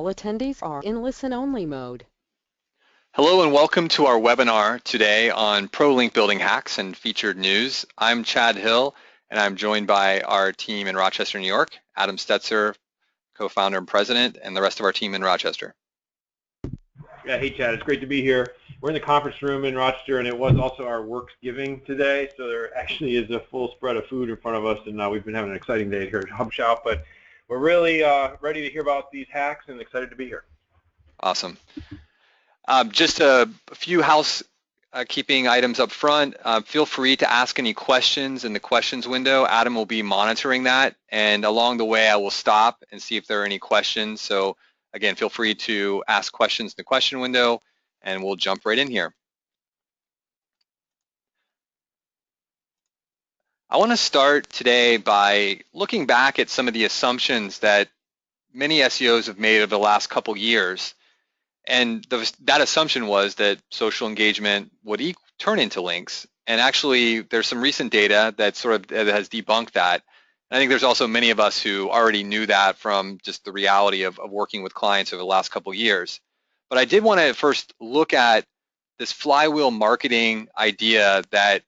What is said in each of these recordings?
All attendees are in listen-only mode. Hello and welcome to our webinar today on pro link building hacks and featured news. I'm Chad Hill and I'm joined by our team in Rochester, New York, Adam Stetzer, co-founder and president, and the rest of our team in Rochester. Yeah, hey Chad, it's great to be here. We're in the conference room in Rochester, and it was also our Worksgiving today, so there actually is a full spread of food in front of us, and we've been having an exciting day here at HubShout, but we're really ready to hear about these hacks and excited to be here. Awesome. Just a few housekeeping items up front. Feel free to ask any questions in the questions window. Adam will be monitoring that, and along the way I will stop and see if there are any questions. So again, feel free to ask questions in the question window, and we'll jump right in here. I want to start today by looking back at some of the assumptions that many SEOs have made over the last couple years. And that assumption was that social engagement would turn into links. And actually, there's some recent data that has debunked that. And I think there's also many of us who already knew that from just the reality of working with clients over the last couple years. But I did want to first look at this flywheel marketing idea that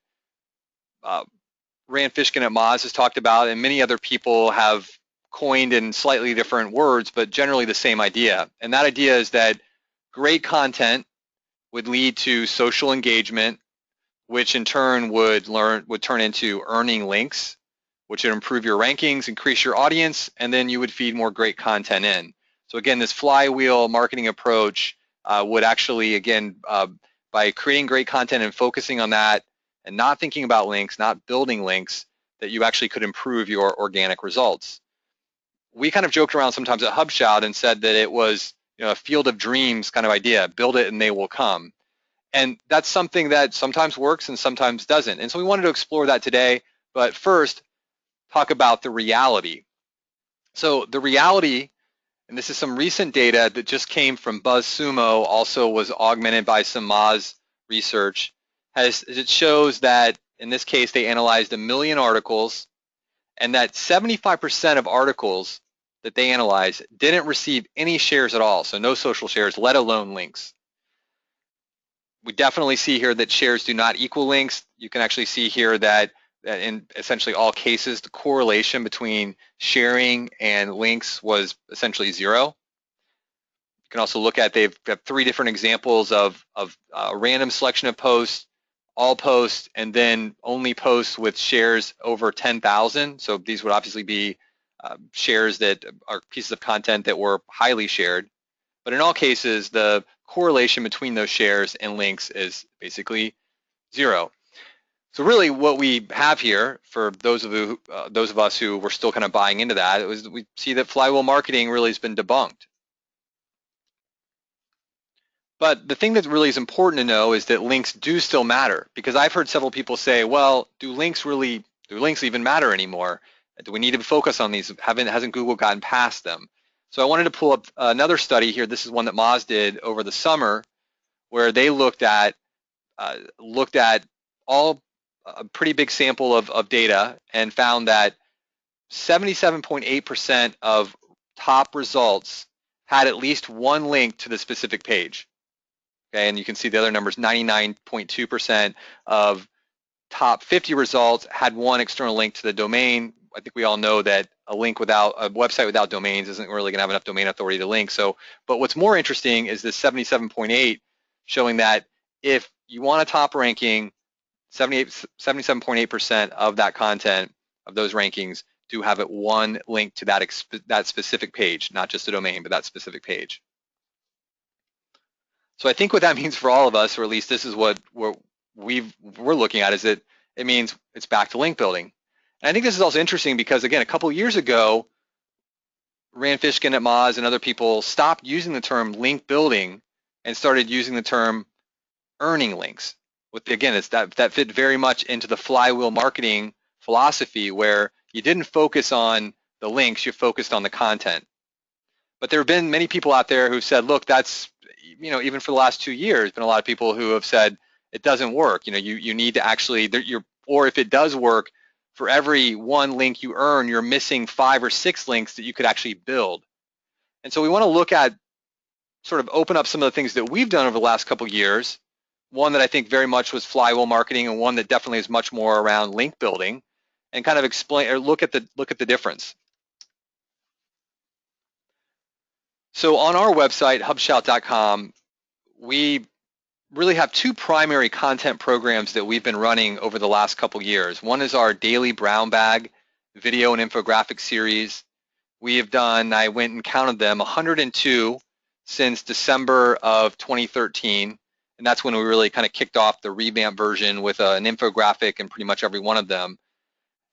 Rand Fishkin at Moz has talked about, and many other people have coined in slightly different words, but generally the same idea. And that idea is that great content would lead to social engagement, which in turn would turn into earning links, which would improve your rankings, increase your audience, and then you would feed more great content in. So again, this flywheel marketing approach would actually, again, by creating great content and focusing on that and not thinking about links, not building links, that you actually could improve your organic results. We kind of joked around sometimes at HubShout and said that it was a field of dreams kind of idea, build it and they will come. And that's something that sometimes works and sometimes doesn't. And so we wanted to explore that today, but first talk about the reality. So the reality, and this is some recent data that just came from BuzzSumo, also was augmented by some Moz research, it shows that in this case they analyzed 1 million articles, and that 75% of articles that they analyzed didn't receive any shares at all, so no social shares, let alone links. We definitely see here that shares do not equal links. You can actually see here that in essentially all cases, the correlation between sharing and links was essentially 0. You can also look at, they've got 3 different examples of a random selection of posts, all posts, and then only posts with shares over 10,000. So these would obviously be shares that are pieces of content that were highly shared. But in all cases, the correlation between those shares and links is basically 0. So really what we have here, for those of us who were still kind of buying into that, we see that flywheel marketing really has been debunked. But the thing that really is important to know is that links do still matter, because I've heard several people say, well, do links even matter anymore? Do we need to focus on these? Hasn't Google gotten past them? So I wanted to pull up another study here. This is one that Moz did over the summer, where they looked at all a pretty big sample of data and found that 77.8% of top results had at least one link to the specific page. Okay, and you can see the other numbers, 99.2% of top 50 results had one external link to the domain. I think we all know that a website without domains isn't really going to have enough domain authority to link. So, but what's more interesting is this 77.8 showing that if you want a top ranking, 77.8% of that content, of those rankings, do have one link to that specific page, not just a domain, but that specific page. So I think what that means for all of us, or at least this is what we're looking at, is that it means it's back to link building. And I think this is also interesting because, again, a couple of years ago, Rand Fishkin at Moz and other people stopped using the term link building and started using the term earning links. Again, that fit very much into the flywheel marketing philosophy, where you didn't focus on the links, you focused on the content. But there have been many people out there who've said, look, that's, even for the last 2 years, been a lot of people who have said it doesn't work. You need to actually, or if it does work, for every one link you earn, you're missing 5 or 6 links that you could actually build. And so we want to look at sort of open up some of the things that we've done over the last couple of years. One that I think very much was Flywheel Marketing, and one that definitely is much more around link building, and kind of explain or look at the difference. So on our website, HubShout.com, we really have two primary content programs that we've been running over the last couple years. One is our daily brown bag video and infographic series. We have done, I went and counted them, 102 since December of 2013. And that's when we really kind of kicked off the revamped version with an infographic in pretty much every one of them.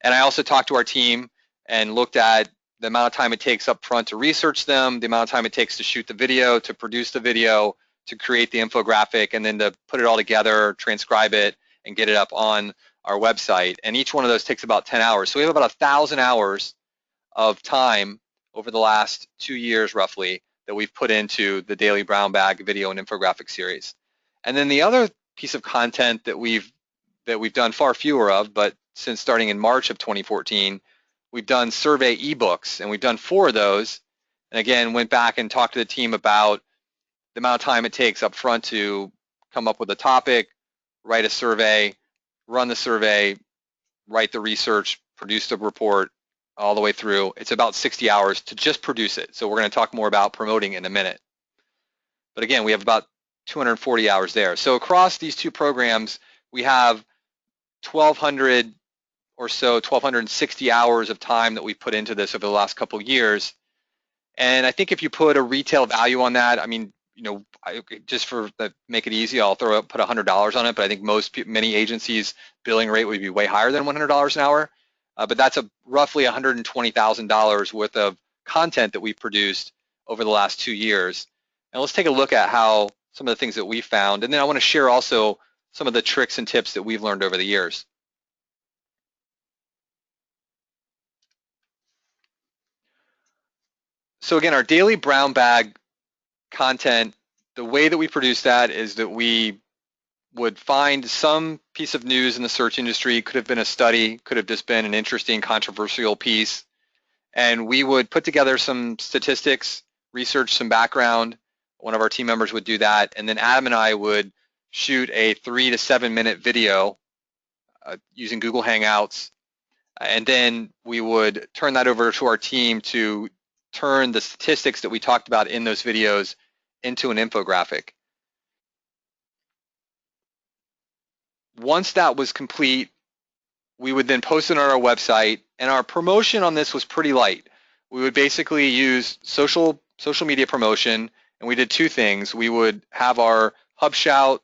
And I also talked to our team and looked at the amount of time it takes up front to research them, the amount of time it takes to shoot the video, to produce the video, to create the infographic, and then to put it all together, transcribe it, and get it up on our website. And each one of those takes about 10 hours. So we have about 1,000 hours of time over the last 2 years, roughly, that we've put into the Daily Brown Bag video and infographic series. And then the other piece of content that we've done far fewer of, but since starting in March of 2014, we've done survey ebooks, and we've done 4 of those. And again, went back and talked to the team about the amount of time it takes up front to come up with a topic, write a survey, run the survey, write the research, produce the report, all the way through. It's about 60 hours to just produce it. So we're going to talk more about promoting in a minute. But again, we have about 240 hours there. So across these two programs, we have 1,200 or so, 1,260 hours of time that we've put into this over the last couple of years. And I think if you put a retail value on that, I mean, you know, just for make it easy, I'll put $100 on it. But I think many agencies' billing rate would be way higher than $100 an hour. But that's roughly $120,000 worth of content that we've produced over the last 2 years. And let's take a look at how some of the things that we found. And then I want to share also some of the tricks and tips that we've learned over the years. So again, our daily brown bag content, the way that we produce that is that we would find some piece of news in the search industry, could have been a study, could have just been an interesting, controversial piece, and we would put together some statistics, research some background. One of our team members would do that, and then Adam and I would shoot a 3 to 7 minute video using Google Hangouts, and then we would turn that over to our team to turn the statistics that we talked about in those videos into an infographic. Once that was complete, we would then post it on our website, and our promotion on this was pretty light. We would basically use social media promotion, and we did 2 things. We would have our HubShout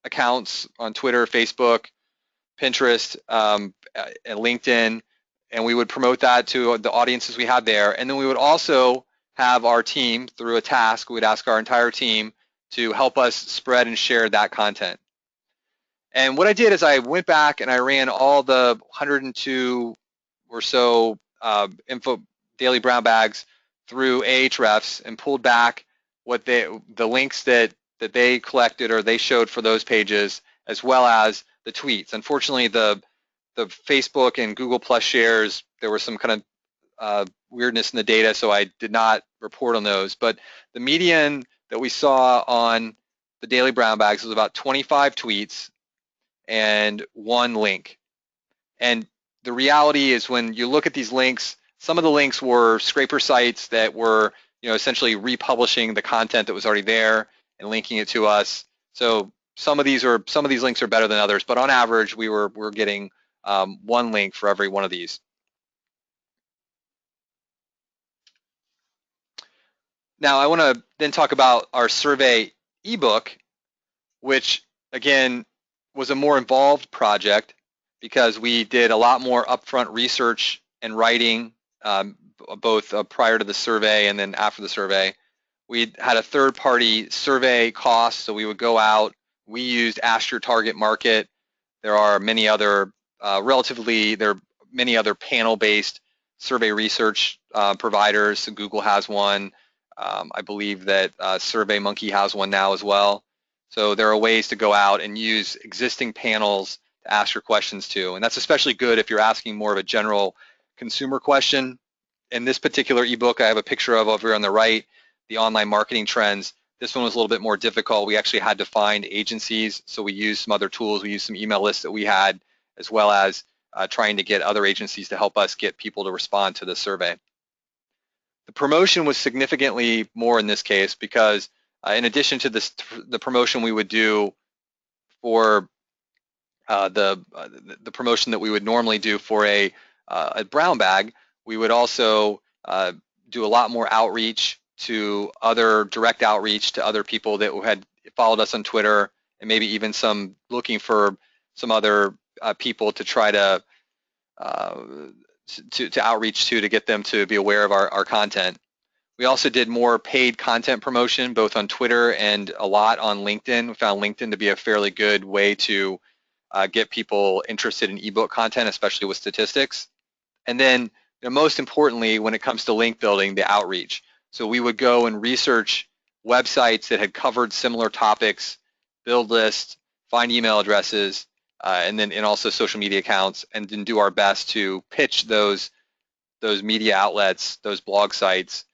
accounts on Twitter, Facebook, Pinterest, and LinkedIn, and we would promote that to the audiences we had there. And then we would also have our team, through a task, we would ask our entire team to help us spread and share that content. And what I did is I went back and I ran all the 102 or so daily brown bags through Ahrefs and pulled back what the links that they collected or they showed for those pages, as well as the tweets. Unfortunately, the Facebook and Google Plus shares, there was some kind of weirdness in the data, so I did not report on those. But the median that we saw on the daily brown bags was about 25 tweets and 1 link. And the reality is, when you look at these links, some of the links were scraper sites that were, you know, essentially republishing the content that was already there and linking it to us. So some of these links are better than others, but on average, we're getting 1 link for every one of these. Now, I want to then talk about our survey ebook, which again was a more involved project because we did a lot more upfront research and writing, both prior to the survey and then after the survey. We had a third-party survey cost, so we would go out. We used Ask Your Target Market. There are many other panel-based survey research providers. So Google has one. I believe that SurveyMonkey has one now as well. So there are ways to go out and use existing panels to ask your questions to, and that's especially good if you're asking more of a general consumer question. In this particular ebook I have a picture of over here on the right, the online marketing trends. This one was a little bit more difficult. We actually had to find agencies, so we used some other tools. We used some email lists that we had, as well as trying to get other agencies to help us get people to respond to the survey. The promotion was significantly more in this case because in addition to the promotion we would do for the promotion that we would normally do for a brown bag, we would also do a lot more outreach to direct outreach to other people that had followed us on Twitter, and maybe even some looking for some other people to try to outreach to get them to be aware of our content. We also did more paid content promotion, both on Twitter and a lot on LinkedIn. We found LinkedIn to be a fairly good way to get people interested in ebook content, especially with statistics. And then, most importantly, when it comes to link building, the outreach. So we would go and research websites that had covered similar topics, build lists, find email addresses, and also social media accounts, and then do our best to pitch those media outlets, those blog sites,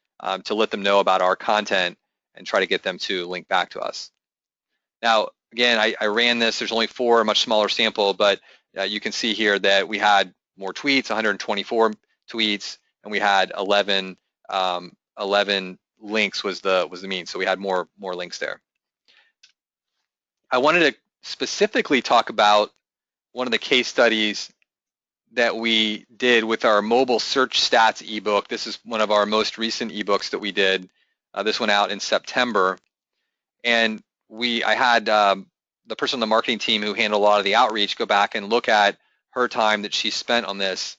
to let them know about our content and try to get them to link back to us. Now, again, I ran this. There's only 4, a much smaller sample, but you can see here that we had more tweets, 124 tweets, and we had 11 links was the mean. So we had more links there. I wanted to specifically talk about one of the case studies that we did with our mobile search stats ebook. This is one of our most recent ebooks that we did. This went out in September, and I had the person on the marketing team who handled a lot of the outreach go back and look at her time that she spent on this,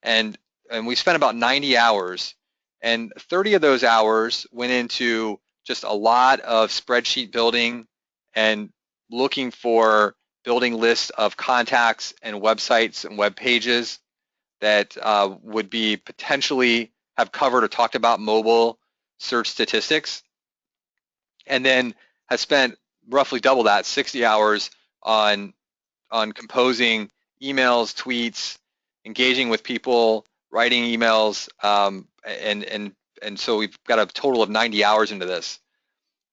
and we spent about 90 hours, and 30 of those hours went into just a lot of spreadsheet building and looking for building lists of contacts and websites and web pages that would be potentially have covered or talked about mobile search statistics, and then has spent roughly double that, 60 hours on composing emails, tweets, engaging with people, writing emails, and so we've got a total of 90 hours into this.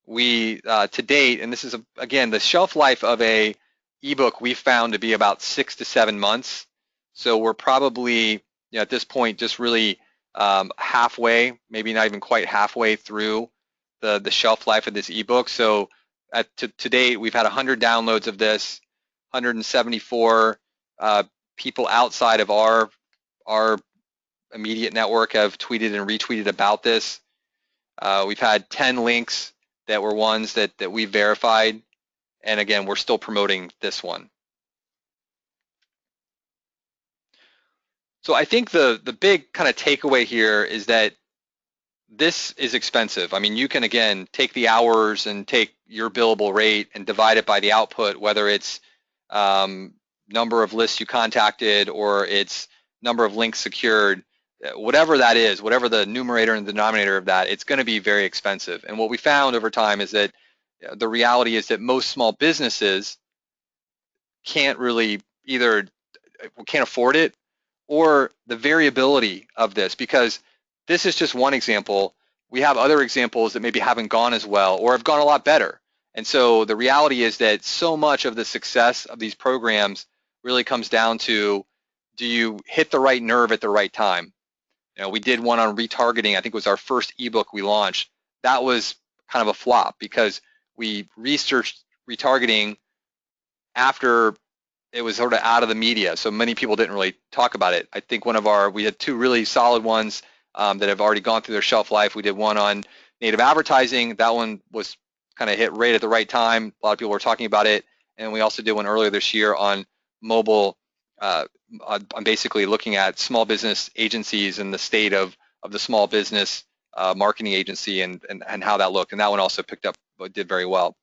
We to date, and this is again the shelf life of a ebook we found to be about 6 to 7 months. So we're probably at this point just really halfway, maybe not even quite halfway through the shelf life of this ebook. So to date, we've had 100 downloads of this, 174 people outside of our immediate network have tweeted and retweeted about this. We've had 10 links that were ones that we verified. And again, we're still promoting this one. So I think the big kind of takeaway here is that this is expensive. I mean, you can, again, take the hours and take your billable rate and divide it by the output, whether it's number of lists you contacted or it's number of links secured, whatever that is, whatever the numerator and denominator of that, it's going to be very expensive. And what we found over time is that the reality is that most small businesses can't really can't afford it, or the variability of this, because this is just one example. We have other examples that maybe haven't gone as well or have gone a lot better. And so the reality is that so much of the success of these programs really comes down to, do you hit the right nerve at the right time? We did one on retargeting. I think it was our first ebook we launched. That was kind of a flop because we researched retargeting after it was sort of out of the media, so many people didn't really talk about it. I think we had 2 really solid ones that have already gone through their shelf life. We did one on native advertising. That one was kind of hit right at the right time. A lot of people were talking about it. And we also did one earlier this year on mobile, on basically looking at small business agencies and the state of the small business marketing agency and how that looked. And that one also picked up, did very well.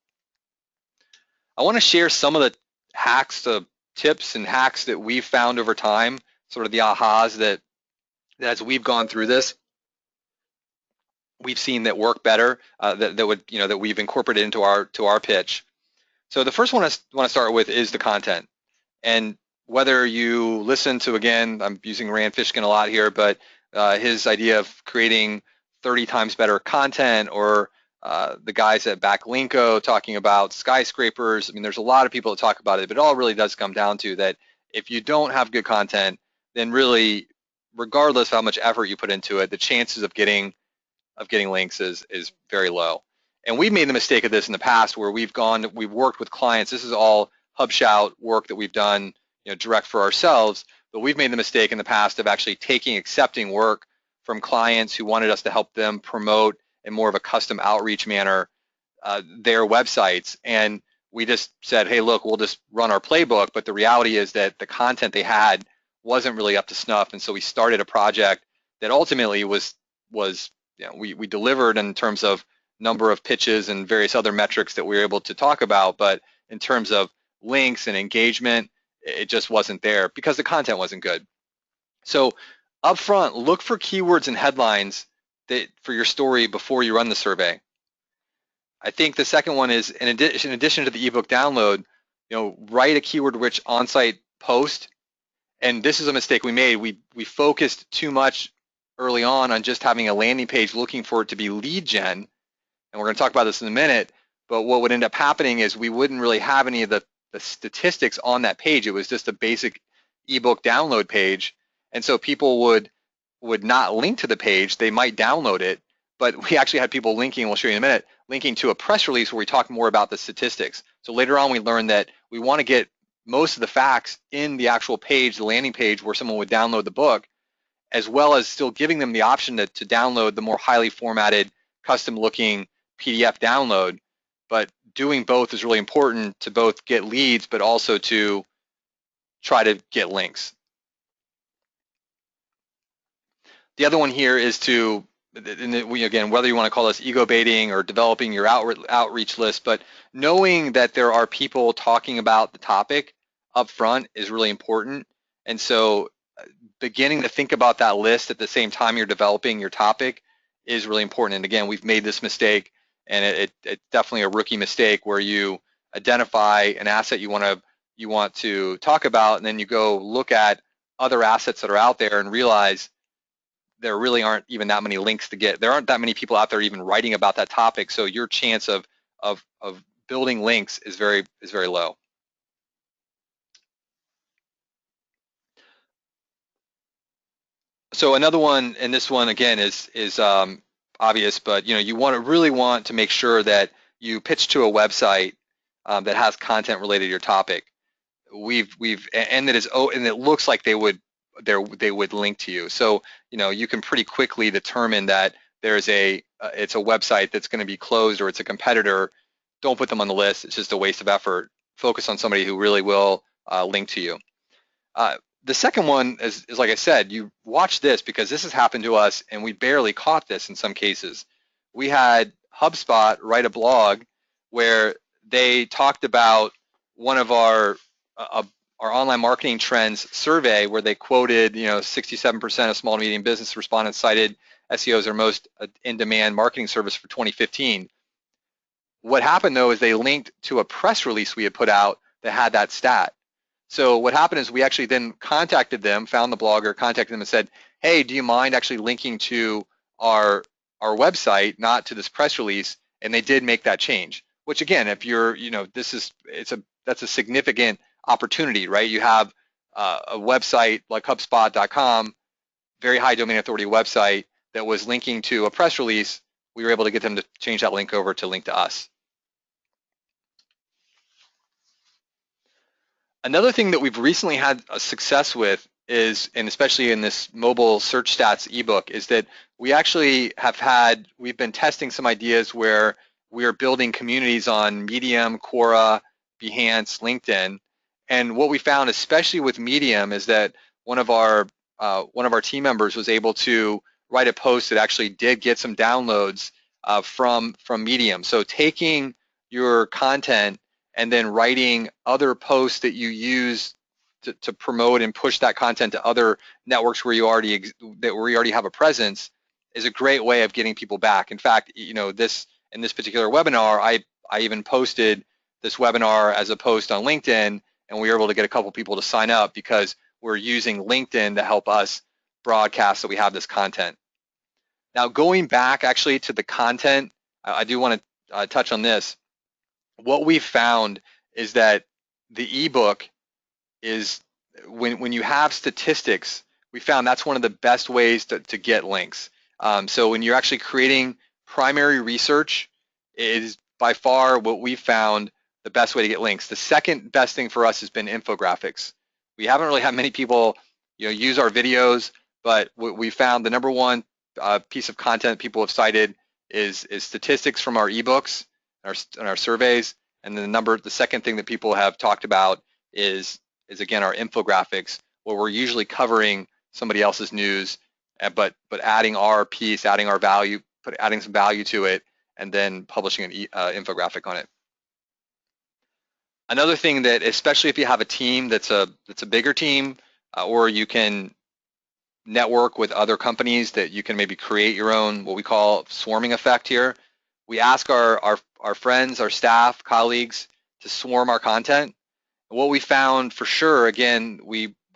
I want to share some of the tips and hacks that we've found over time, sort of the ahas that as we've gone through this, we've seen that work better, that we've incorporated into our pitch. So the first one I want to start with is the content. And whether you listen to, again, I'm using Rand Fishkin a lot here, but his idea of creating 30 times better content, or the guys at Backlinko talking about skyscrapers. I mean, there's a lot of people that talk about it, but it all really does come down to that if you don't have good content, then really, regardless of how much effort you put into it, the chances of getting links is very low. And we've made the mistake of this in the past where we've worked with clients. This is all HubShout work that we've done, direct for ourselves, but we've made the mistake in the past of actually accepting work from clients who wanted us to help them promote in more of a custom outreach manner their websites. And we just said, hey, look, we'll just run our playbook. But the reality is that the content they had wasn't really up to snuff. And so we started a project that ultimately was we delivered in terms of number of pitches and various other metrics that we were able to talk about. But in terms of links and engagement, it just wasn't there because the content wasn't good. So up front, look for keywords and headlines for your story before you run the survey. I think the second one is, in addition to the ebook download, write a keyword-rich on-site post. And this is a mistake we made. We focused too much early on just having a landing page looking for it to be lead gen. And we're going to talk about this in a minute. But what would end up happening is we wouldn't really have any of the statistics on that page. It was just a basic ebook download page. And so people would not link to the page. They might download it. But we actually had people linking, we'll show you in a minute, linking to a press release where we talk more about the statistics. So later on, we learned that we want to get most of the facts in the actual page, the landing page where someone would download the book, as well as still giving them the option to download the more highly formatted, custom-looking PDF download. But doing both is really important to both get leads, but also to try to get links. The other one here is to, again, whether you want to call this ego baiting or developing your outreach list, but knowing that there are people talking about the topic up front is really important. And so beginning to think about that list at the same time you're developing your topic is really important. And again, we've made this mistake, and it's definitely a rookie mistake where you identify an asset you want to talk about, and then you go look at other assets that are out there and realize there really aren't even that many links to get. There aren't that many people out there even writing about that topic. So your chance of building links is very low. So another one, and this one again is obvious, but you really want to make sure that you pitch to a website that has content related to your topic. And it looks like they would link to you. So you can pretty quickly determine that it's a website that's going to be closed or it's a competitor. Don't put them on the list. It's just a waste of effort. Focus on somebody who really will link to you. The second one is like I said, you watch this because this has happened to us and we barely caught this in some cases. We had HubSpot write a blog where they talked about one of our online marketing trends survey where they quoted, 67% of small to medium business respondents cited SEO as their most in-demand marketing service for 2015. What happened though is they linked to a press release we had put out that had that stat. So what happened is we actually then contacted them, found the blogger, contacted them and said, hey, do you mind actually linking to our website, not to this press release? And they did make that change, which again, if you're, that's a significant opportunity, right? You have a website like HubSpot.com, very high domain authority website that was linking to a press release. We were able to get them to change that link over to link to us. Another thing that we've recently had a success with is, and especially in this mobile search stats ebook, is that we actually we've been testing some ideas where we are building communities on Medium, Quora, Behance, LinkedIn. And what we found, especially with Medium, is that one of our team members was able to write a post that actually did get some downloads from Medium. So taking your content and then writing other posts that you use to promote and push that content to other networks where you already have a presence is a great way of getting people back. In fact, in this particular webinar, I even posted this webinar as a post on LinkedIn, and we were able to get a couple people to sign up because we're using LinkedIn to help us broadcast that we have this content. Now, going back actually to the content, I do want to touch on this. What we've found is that the ebook is, when you have statistics, we found that's one of the best ways to get links. So when you're actually creating primary research, it is by far what we found the best way to get links. The second best thing for us has been infographics. We haven't really had many people, use our videos, but what we found the number one piece of content people have cited is statistics from our ebooks and our surveys, and then the second thing that people have talked about is again our infographics, where we're usually covering somebody else's news, but adding our piece, adding our value, adding some value to it, and then publishing an infographic on it. Another thing that, especially if you have a team that's a bigger team, or you can network with other companies, that you can maybe create your own, what we call swarming effect here. We ask our friends, our staff, colleagues to swarm our content. What we found for sure, again,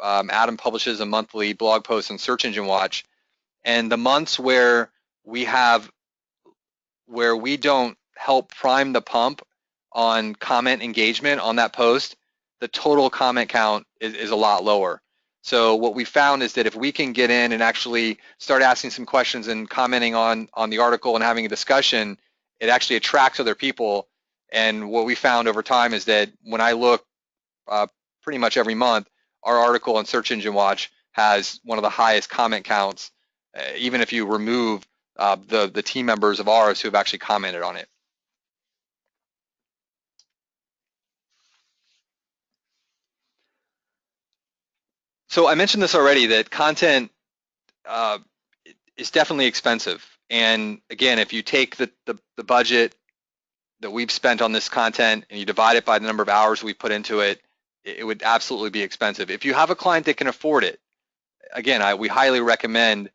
Adam publishes a monthly blog post on Search Engine Watch, and the months where we don't help prime the pump on comment engagement on that post, the total comment count is a lot lower. So what we found is that if we can get in and actually start asking some questions and commenting on the article and having a discussion, it actually attracts other people. And what we found over time is that when I look pretty much every month, our article on Search Engine Watch has one of the highest comment counts, even if you remove the team members of ours who have actually commented on it. So I mentioned this already, that content is definitely expensive. And again, if you take the budget that we've spent on this content and you divide it by the number of hours we put into it, it would absolutely be expensive. If you have a client that can afford it, again, we highly recommend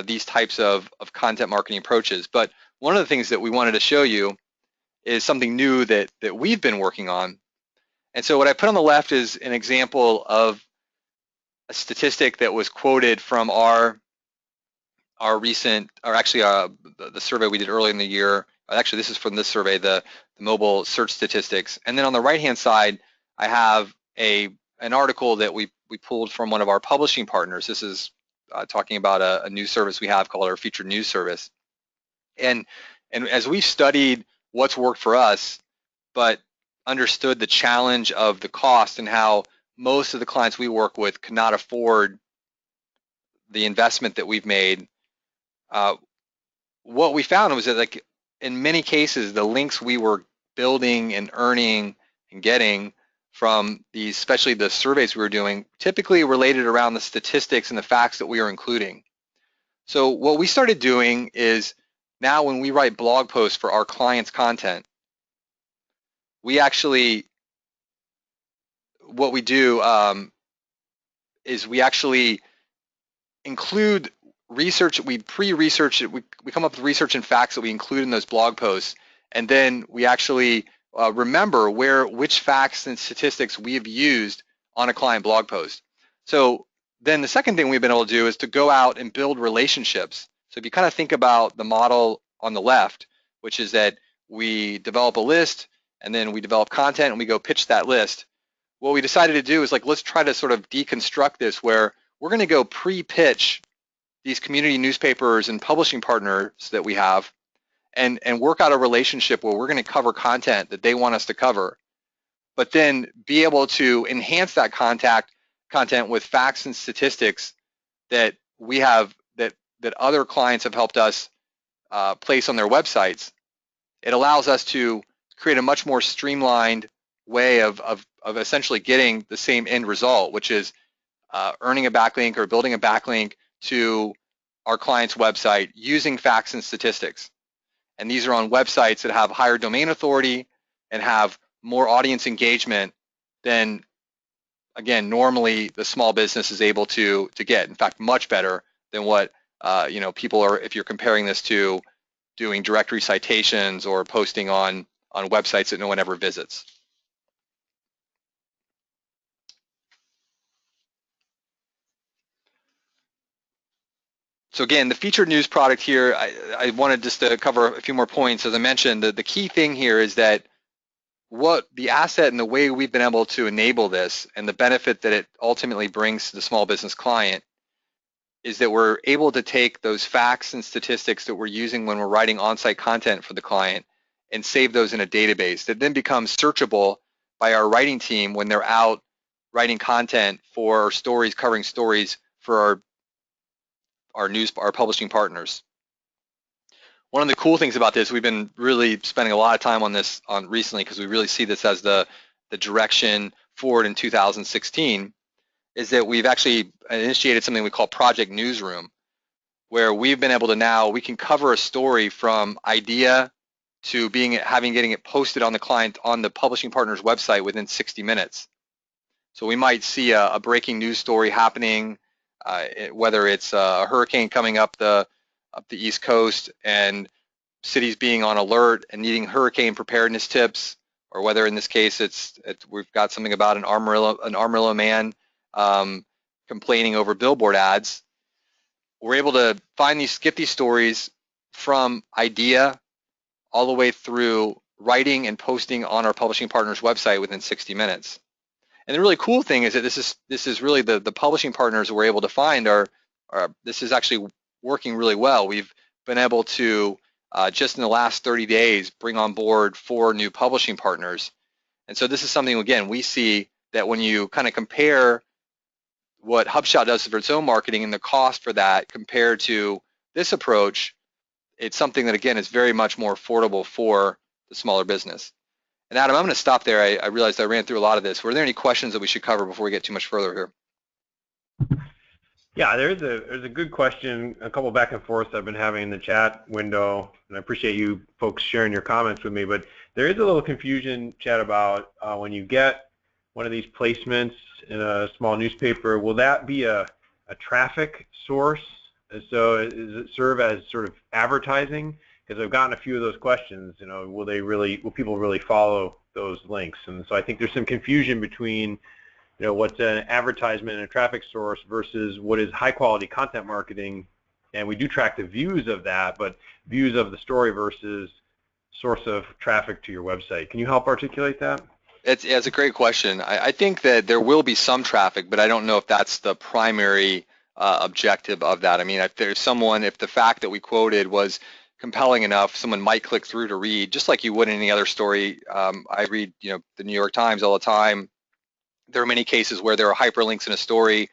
these types of content marketing approaches. But one of the things that we wanted to show you is something new that we've been working on. And so what I put on the left is an example of a statistic that was quoted from our recent, or actually the survey we did early in the year. Actually, this is from this survey, the mobile search statistics. And then on the right-hand side, I have an article that we pulled from one of our publishing partners. This is talking about a news service we have called our featured news service. And as we've studied what's worked for us, but understood the challenge of the cost and how most of the clients we work with cannot afford the investment that we've made, what we found was that, like, in many cases, the links we were building and earning and getting from these, especially the surveys we were doing, typically related around the statistics and the facts that we were including. So what we started doing is, now when we write blog posts for our clients' content, we actually, what we do is we actually include research. We pre-research it. We come up with research and facts that we include in those blog posts, and then we actually remember which facts and statistics we have used on a client blog post. So then the second thing we've been able to do is to go out and build relationships. So if you kind of think about the model on the left, which is that we develop a list and then we develop content and we go pitch that list, what we decided to do is, like, let's try to sort of deconstruct this, where we're going to go pre-pitch these community newspapers and publishing partners that we have, and work out a relationship where we're going to cover content that they want us to cover, but then be able to enhance that content with facts and statistics that we have, that other clients have helped us place on their websites. It allows us to create a much more streamlined way of essentially getting the same end result, which is earning a backlink or building a backlink to our client's website using facts and statistics. And these are on websites that have higher domain authority and have more audience engagement than, again, normally the small business is able to get. In fact, much better than what people are, if you're comparing this to doing directory citations or posting on websites that no one ever visits. So again, the featured news product here, I wanted just to cover a few more points. As I mentioned, the key thing here is that what the asset and the way we've been able to enable this and the benefit that it ultimately brings to the small business client is that we're able to take those facts and statistics that we're using when we're writing on-site content for the client and save those in a database that then becomes searchable by our writing team when they're out writing content for stories, covering stories for our publishing partners. One of the cool things about this, we've been really spending a lot of time on this recently because we really see this as the direction forward in 2016, is that we've actually initiated something we call Project Newsroom, where we've been able to now, we can cover a story from idea to getting it posted on the publishing partner's website within 60 minutes. So we might see a breaking news story happening, whether it's a hurricane coming up the East Coast and cities being on alert and needing hurricane preparedness tips, or whether in this case we've got something about an Amarillo man complaining over billboard ads. We're able to get these stories from idea all the way through writing and posting on our publishing partner's website within 60 minutes. And the really cool thing is that this is really the publishing partners we're able to find this is actually working really well. We've been able to just in the last 30 days bring on board 4 new publishing partners. And so this is something, again, we see that when you kind of compare what HubShout does for its own marketing and the cost for that compared to this approach, it's something that, again, is very much more affordable for the smaller business. And Adam, I'm going to stop there. I realized I ran through a lot of this. Were there any questions that we should cover before we get too much further here? Yeah, there's a good question, a couple back and forth I've been having in the chat window, and I appreciate you folks sharing your comments with me, but there is a little confusion, Chad, about when you get one of these placements in a small newspaper, will that be a traffic source? So does it serve as sort of advertising? Because I've gotten a few of those questions, will people really follow those links? And so I think there's some confusion between what's an advertisement and a traffic source versus what is high quality content marketing. And we do track the views of that, but views of the story versus source of traffic to your website. Can you help articulate that? It's a great question. I think that there will be some traffic, but I don't know if that's the primary objective of that. I mean, if the fact that we quoted was compelling enough, someone might click through to read, just like you would in any other story. I read, the New York Times all the time. There are many cases where there are hyperlinks in a story,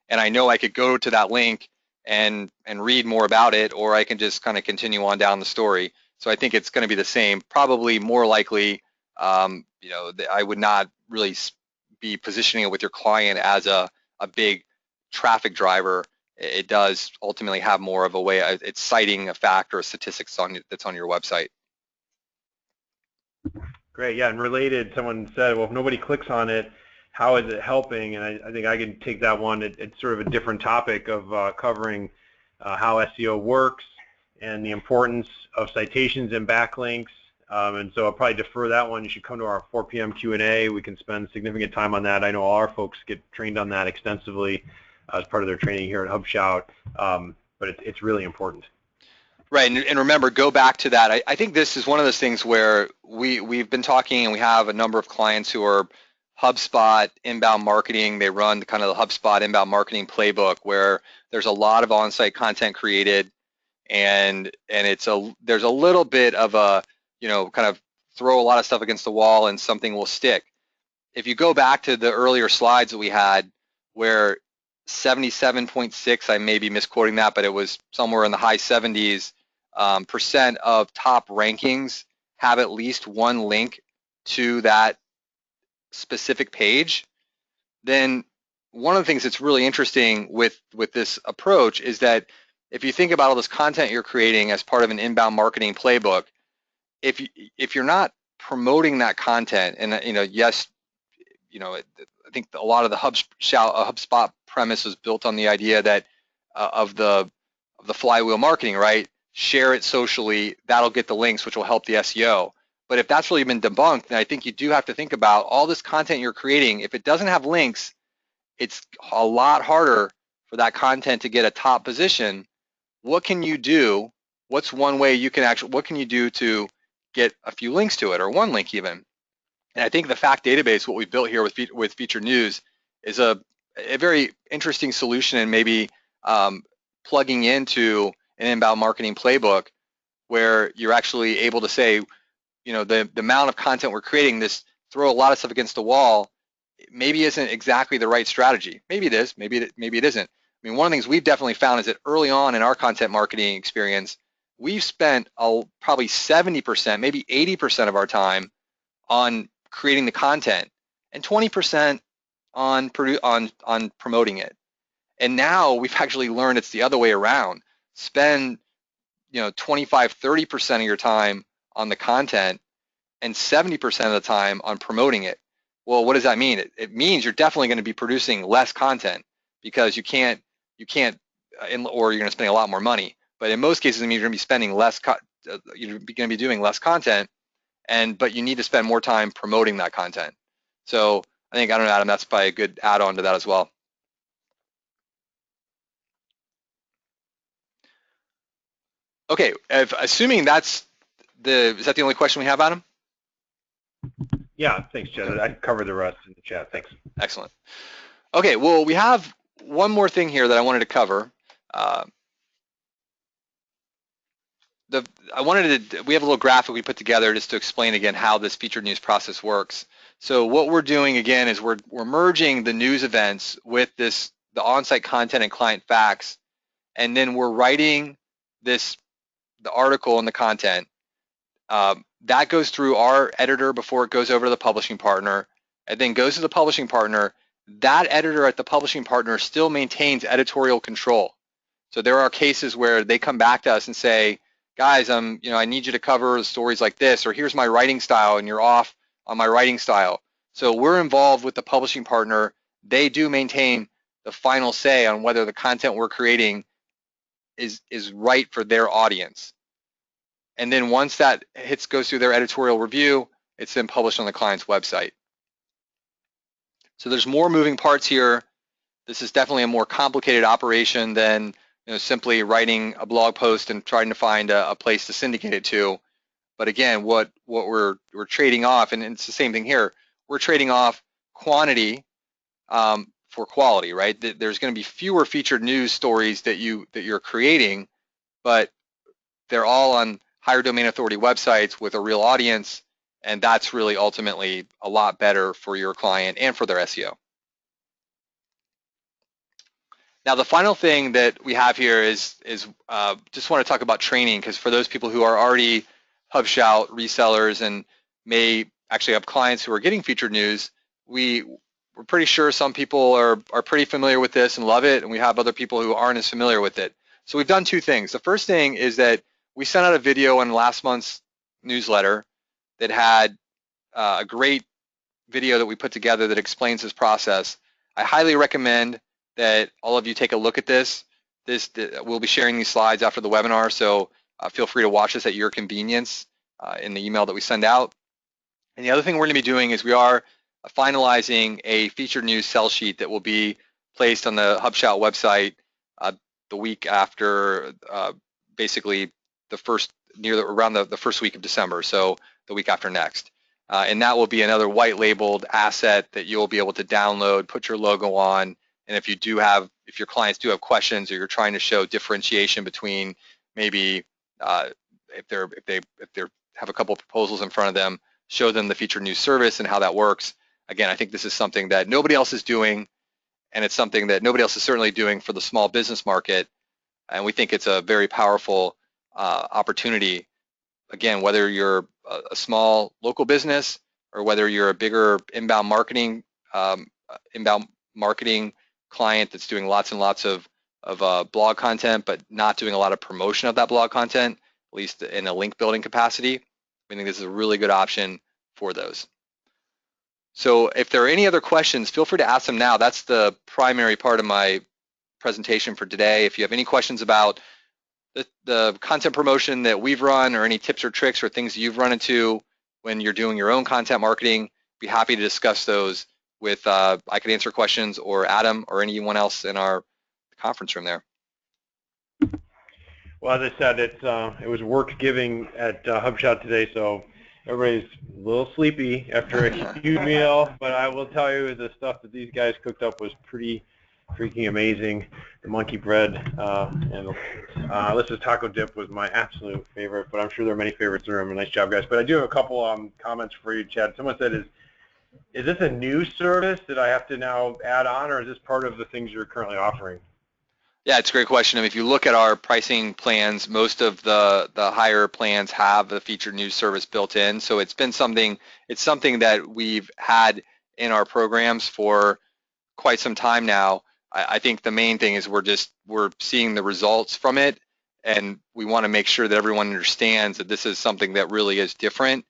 and I know I could go to that link and read more about it, or I can just kind of continue on down the story. So I think it's going to be the same. Probably more likely, I would not really be positioning it with your client as a big traffic driver. It does ultimately have more of a way. It's citing a fact or a statistic that's on your website. Great, yeah, and related, someone said, well, if nobody clicks on it, how is it helping? And I think I can take that one. It's sort of a different topic of covering how SEO works and the importance of citations and backlinks. And so I'll probably defer that one. You should come to our 4 p.m. Q&A. We can spend significant time on that. I know all our folks get trained on that extensively as part of their training here at HubShout, but it's really important. Right, and remember, go back to that. I think this is one of those things where we've been talking, and we have a number of clients who are HubSpot inbound marketing. They run kind of the HubSpot inbound marketing playbook where there's a lot of on-site content created, and there's a little bit of a kind of throw a lot of stuff against the wall and something will stick. If you go back to the earlier slides that we had where 77.6, I may be misquoting that, but it was somewhere in the high 70s % of top rankings have at least one link to that specific page, then one of the things that's really interesting with this approach is that if you think about all this content you're creating as part of an inbound marketing playbook, if you're not promoting that content, and yes, I think a lot of the HubSpot premise was built on the idea that of the flywheel marketing, right? Share it socially, that'll get the links, which will help the SEO. But if that's really been debunked, then I think you do have to think about all this content you're creating. If it doesn't have links, it's a lot harder for that content to get a top position what can you do? What's one way you can actually, what can you do to get a few links to it, or one link even? And I think the fact database, what we've built here with featured news, is a very interesting solution, and maybe plugging into an inbound marketing playbook where you're actually able to say, the amount of content we're creating, this throw a lot of stuff against the wall, maybe isn't exactly the right strategy. Maybe it is, maybe it isn't. I mean, one of the things we've definitely found is that early on in our content marketing experience, we've spent probably 70%, maybe 80% of our time on creating the content and 20% on promoting it. And now we've actually learned it's the other way around. Spend 25, 30% of your time on the content and 70% of the time on promoting it. Well, what does that mean? It means you're definitely going to be producing less content, because you can't, or you're going to spend a lot more money. But in most cases, it means you're going to be spending less, you're going to be doing less content, but you need to spend more time promoting that content. So I don't know, Adam, that's probably a good add-on to that as well. Okay, assuming is that the only question we have, Adam? Yeah, thanks, Chad. I covered the rest in the chat. Thanks. Excellent. Okay, well, we have one more thing here that I wanted to cover. We have a little graphic we put together just to explain again how this featured news process works. So what we're doing again is we're merging the news events with the on-site content and client facts, and then we're writing the article and the content. That goes through our editor before it goes over to the publishing partner, and then goes to the publishing partner. That editor at the publishing partner still maintains editorial control. So there are cases where they come back to us and say, guys, I need you to cover stories like this, or here's my writing style, and you're off on my writing style. So we're involved with the publishing partner. They do maintain the final say on whether the content we're creating is right for their audience. And then once that goes through their editorial review, it's then published on the client's website. So there's more moving parts here. This is definitely a more complicated operation than simply writing a blog post and trying to find a place to syndicate it to. But again, what we're trading off, and it's the same thing here, we're trading off quantity for quality, right? There's going to be fewer featured news stories that you're creating, but they're all on higher domain authority websites with a real audience, and that's really ultimately a lot better for your client and for their SEO. Now, the final thing that we have here is just want to talk about training, because for those people who are already HubShout resellers and may actually have clients who are getting featured news, we're pretty sure some people are pretty familiar with this and love it, and we have other people who aren't as familiar with it. So we've done two things. The first thing is that we sent out a video in last month's newsletter that had a great video that we put together that explains this process. I highly recommend that all of you take a look at this. We'll be sharing these slides after the webinar, so feel free to watch this at your convenience in the email that we send out. And the other thing we're going to be doing is we are finalizing a featured news sell sheet that will be placed on the HubShout website the week after, basically around the first week of December, so the week after next. And that will be another white labeled asset that you'll be able to download, put your logo on, and if your clients do have questions, or you're trying to show differentiation between maybe if they have a couple of proposals in front of them, show them the featured news service and how that works. Again, I think this is something that nobody else is doing, and it's something that nobody else is certainly doing for the small business market, and we think it's a very powerful opportunity. Again, whether you're a small local business or whether you're a bigger inbound marketing client that's doing lots and lots of blog content but not doing a lot of promotion of that blog content, at least in a link building capacity, I think this is a really good option for those. So if there are any other questions, feel free to ask them now. That's the primary part of my presentation for today. If you have any questions about the content promotion that we've run, or any tips or tricks or things you've run into when you're doing your own content marketing, be happy to discuss those with, I could answer questions, or Adam, or anyone else in our conference room there. Well, as I said, it was work giving at HubShout today, so everybody's a little sleepy after a huge meal. But I will tell you, the stuff that these guys cooked up was pretty freaking amazing. The monkey bread and Alyssa's taco dip was my absolute favorite, but I'm sure there are many favorites in the room. Nice job, guys. But I do have a couple comments for you, Chad. Someone said, is this a new service that I have to now add on, or is this part of the things you're currently offering? Yeah, it's a great question. I mean, if you look at our pricing plans, most of the higher plans have the featured news service built in. So it's something that we've had in our programs for quite some time now. I think the main thing is we're seeing the results from it, and we want to make sure that everyone understands that this is something that really is different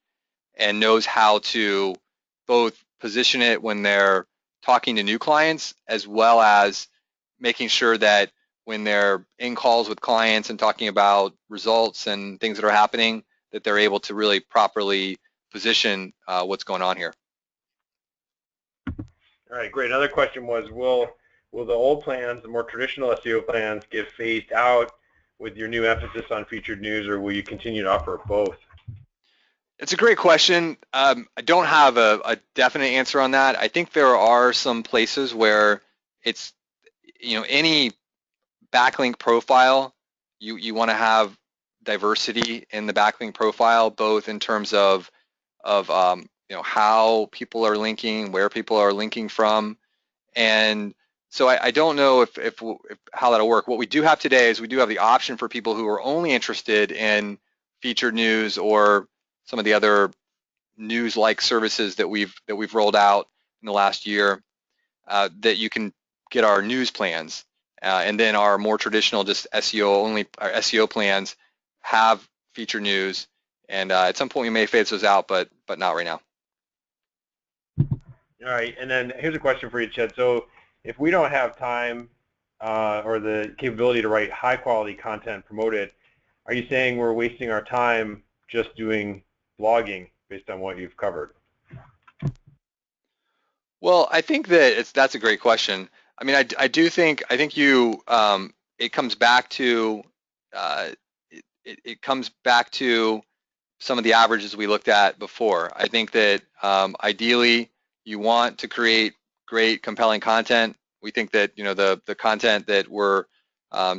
and knows how to both position it when they're talking to new clients, as well as making sure that when they're in calls with clients and talking about results and things that are happening, that they're able to really properly position what's going on here. All right, great. Another question was, will the old plans, the more traditional SEO plans, get phased out with your new emphasis on featured news, or will you continue to offer both? It's a great question. I don't have a definite answer on that. I think there are some places where it's, any backlink profile, you want to have diversity in the backlink profile, both in terms of how people are linking, where people are linking from, and so I don't know if how that'll work. What we do have today is we do have the option for people who are only interested in featured news or some of the other news-like services that we've rolled out in the last year, that you can get our news plans, and then our more traditional just SEO only, our SEO plans have featured news, and at some point we may phase those out, but not right now. All right, and then here's a question for you, Chad. So if we don't have time or the capability to write high-quality content, promote it, are you saying we're wasting our time just doing blogging based on what you've covered? Well, I think that that's a great question. I mean, I think you it comes back to it comes back to some of the averages we looked at before. I think that ideally you want to create great, compelling content. We think that the content that we're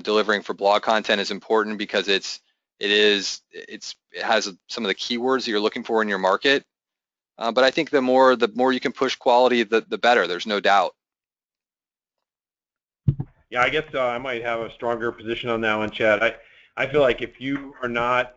delivering for blog content is important because it has some of the keywords that you're looking for in your market. But I think the more you can push quality, the better. There's no doubt. Yeah, I guess I might have a stronger position on that one, Chad. I feel like if you are not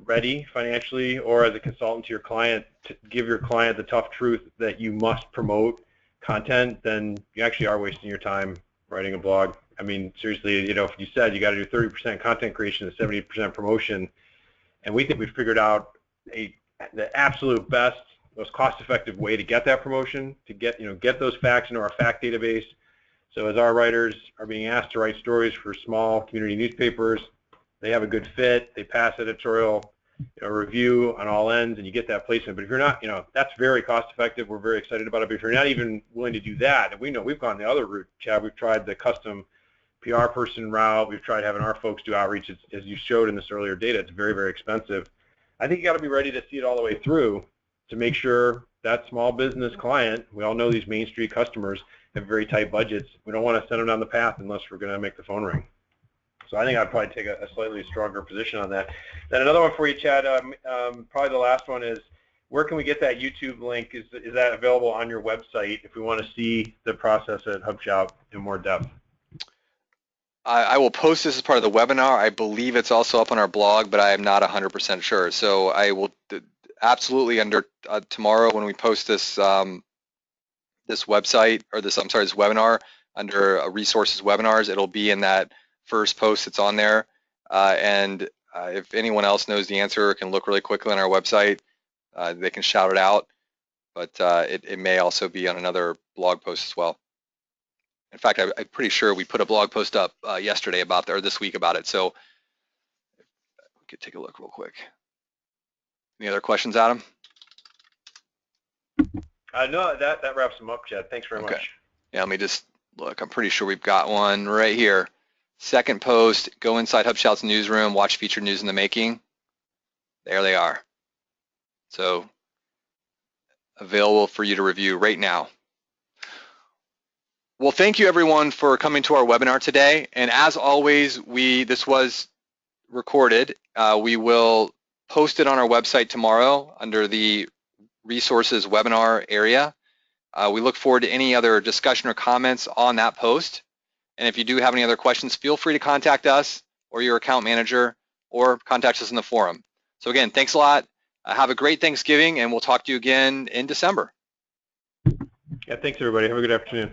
ready financially or as a consultant to your client to give your client the tough truth that you must promote content, then you actually are wasting your time writing a blog. I mean, seriously, if you said you got to do 30% content creation and 70% promotion, and we think we've figured out the absolute best, most cost-effective way to get that promotion, to get those facts into our fact database. So as our writers are being asked to write stories for small community newspapers, they have a good fit, they pass editorial review on all ends, and you get that placement. But if you're not, that's very cost-effective. We're very excited about it. But if you're not even willing to do that, and we know we've gone the other route, Chad, we've tried the custom PR person route. We've tried having our folks do outreach. As you showed in this earlier data, it's very, very expensive. I think you got to be ready to see it all the way through to make sure that small business client, we all know these Main Street customers have very tight budgets. We don't want to send them down the path unless we're going to make the phone ring. So I think I'd probably take a slightly stronger position on that. Then another one for you, Chad, probably the last one is, where can we get that YouTube link? Is that available on your website if we want to see the process at HubShout in more depth? I will post this as part of the webinar. I believe it's also up on our blog, but I am not 100% sure. So I will absolutely under tomorrow when we post this this website, or this webinar under resources webinars, it'll be in that first post that's on there. And if anyone else knows the answer or can look really quickly on our website, they can shout it out. But it may also be on another blog post as well. In fact, I'm pretty sure we put a blog post up yesterday about that, or this week about it. So we could take a look real quick. Any other questions, Adam? No, that wraps them up, Chad. Thanks very much. Yeah, let me just look. I'm pretty sure we've got one right here. Second post, go inside HubShout's newsroom, watch featured news in the making. There they are. So available for you to review right now. Well, thank you everyone for coming to our webinar today. And as always, this was recorded. We will post it on our website tomorrow under the resources webinar area. We look forward to any other discussion or comments on that post. And if you do have any other questions, feel free to contact us or your account manager or contact us in the forum. So again, thanks a lot. Have a great Thanksgiving, and we'll talk to you again in December. Yeah, thanks everybody. Have a good afternoon.